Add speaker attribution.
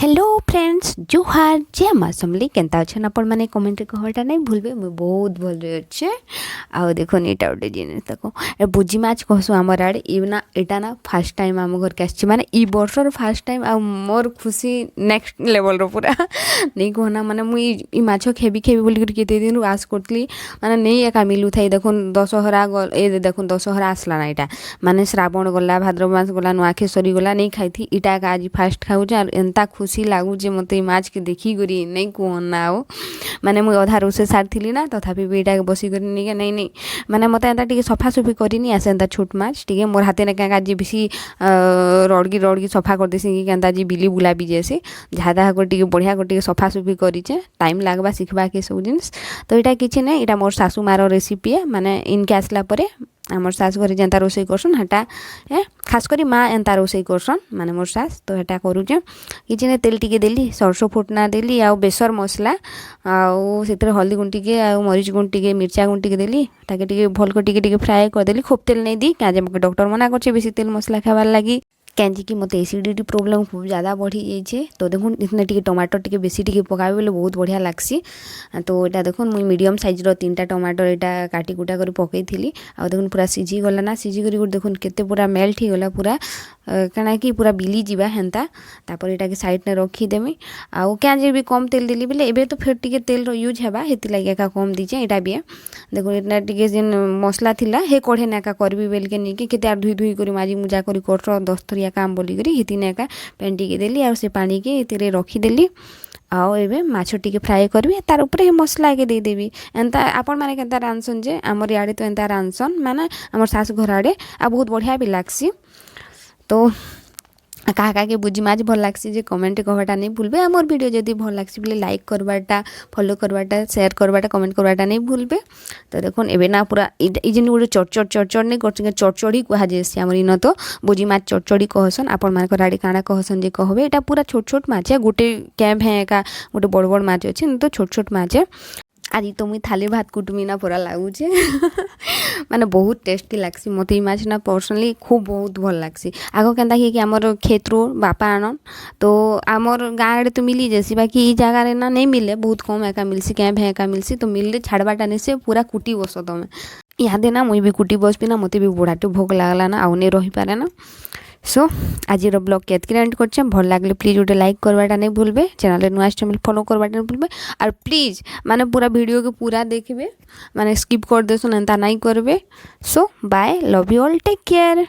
Speaker 1: Hello friends जुहार जय माँ समली केन्ता अच्छे आपण मैंने कमेंट कहटा नहीं भूलबे मुझे बहुत भल अच्छे आउ देखो नीटा गोटे जिनिस देखो ए बुजी माछ कहसु आमर आड़े इना एटा ना फास्ट टाइम आम घर के आसी माने ई वर्षर फास्ट टाइम आ मोर खुशी नेक्स्ट लेवल रो पूरा नहीं कहना माने मुई माछ खेबी खेबी बोल केते दिन आस करतली माने नहीं एका मिलू थाई देखो दशहरा ए देखो दशहरा आसला ना एटा माने श्रावण गला भाद्रव मास गला नुआखे सरी गला नहीं खाई थी इटा का आज फास्ट खाऊचे और एंता खुशी लगुचे मत माछ के देखी करी नहीं कहना आओ माने मुझे अधा रोसे सारी ना तथापि भी यहाँ बसिक नहीं नहीं माने मत एंता टी सफासफी करनी आसे एंता छोट माछ टी मोर हाथ ने क्या जी बेसी रड़गी सफा कर देसी कि केंता जी बिली बुला भी जैसे जहाँ तहाँ टी बढ़िया कर सफासफी करीचे टाइम लगवा शिखवा के सब जिनिस तो यहाँ किसी ना यहाँ मोर सासू मार रेसिपी है माने इनके आसला परे आमर सास घरे जेन्ता रोषे करसन हेटा खास करी माँ एंता रोषे करसन माने मोर सास तो हेटा करूचे किसी ने तेल टिके देली सरसों फुटना देली आउ बेसर मसला आउ से हल्दी गुंड टिके आउ मरीच गुंड टिके मिर्चा गुंड टिके देली ताके टिके भल को टिके फ्राए कर देली खूब तेल नहीं दी क्या डॉक्टर मना करछे बेसी तेल मसला खावार लगी कैंची कि मत एसिडिटी प्रोब्लेम खूब ज़्यादा बढ़ी जाइए तो देखो इतने टी टमाटर टी बेसी टी पकाबे बोले बहुत बढ़िया लगसी तो यहाँ देखो मुझे मीडियम साइज तीन टा टमाटर यहाँ काटी कुटा कर पकई थी आ देखो पूरा सीझी गला ना सीझी कर देखो केते पूरा मेल्ट हो गला पूरा कना कि पूरा बिली जीवा हेन्ता तापर यहाँ के साइड ने रखीदेमी आउ क्या जे भी कम तेल देली बोले एबे तो फिर टी तेल यूज हेबा हेती लगे एका कम दीचे यहाँ भी देखो इतना टी जेन मसला थिला हे कढ़े ने एका करबी बेल के नहीं कि धुई धुई कर माजी मुजा कर 10 थरिया काम बोलिकी हेती ने एका पेन टिके देली आ से पानी के ये रखीदेली आउ एबे माछ टिके फ्राए करबी तार ऊपर मसला के देदेवी एंता आपण माने केनता रांधसन जे आमर याडे तो एंता रांधसन माने आमर सास घर आड़े आ बहुत बढ़िया भी लागसी तो क्या के बुझी माछ भल लागसी जे कमेंट कहवाटा नहीं भूलबे आ मोर वीडियो जदि भल लागसी बोले लाइक करवाटा फॉलो करवाटा शेयर करवाटा कमेंट करवाटा नहीं भूलबे तो देखो एबे ना पूरा इजन गोटे चढ़ नहीं कर चढ़ी कह जाए आमर इन तो बुझी माछ चढ़ी कहसन आपण मान आड़े काଣା कहसन जे कहबे एटा पूरा छोट छोट माछ है गोटे कैम्प है एका गोटे बड़ बड़ माछ अच्छे तो छोट छोट माछ है आज तो मुई थाली भात कुटुमी ना पूरा लगुचे माने बहुत टेस्टी लागसी मत माछ ना पर्सनली खूब बहुत भल लागसी आग केन्ता कि आमर खेतरू बापा आनन तो आमर गाँव आड़े तो मिली जैसी बाकी ई जगार ना नहीं मिले बहुत कम एका मिलसी कैम्प है एका मिलसी तो मिलले छाड़बाटा नहीं से पूरा कुटी बस तुम इहादे ना मुई भी कुटी बसबी ना मत भी बुढ़ाटे भोग लागला ना आउ नहीं रही पारे ना सो आज ब्लॉग के एतकी एंड करछे भल लागले प्लीज गोटे लाइक करवाटा नहीं भूलबे चैनल नुआ चैनल फॉलो करवाटा नहीं भूलबे और प्लीज माने पूरा वीडियो के पूरा देखबे माने स्किप कर देसन एंता नहीं करबे so bye love you all take care.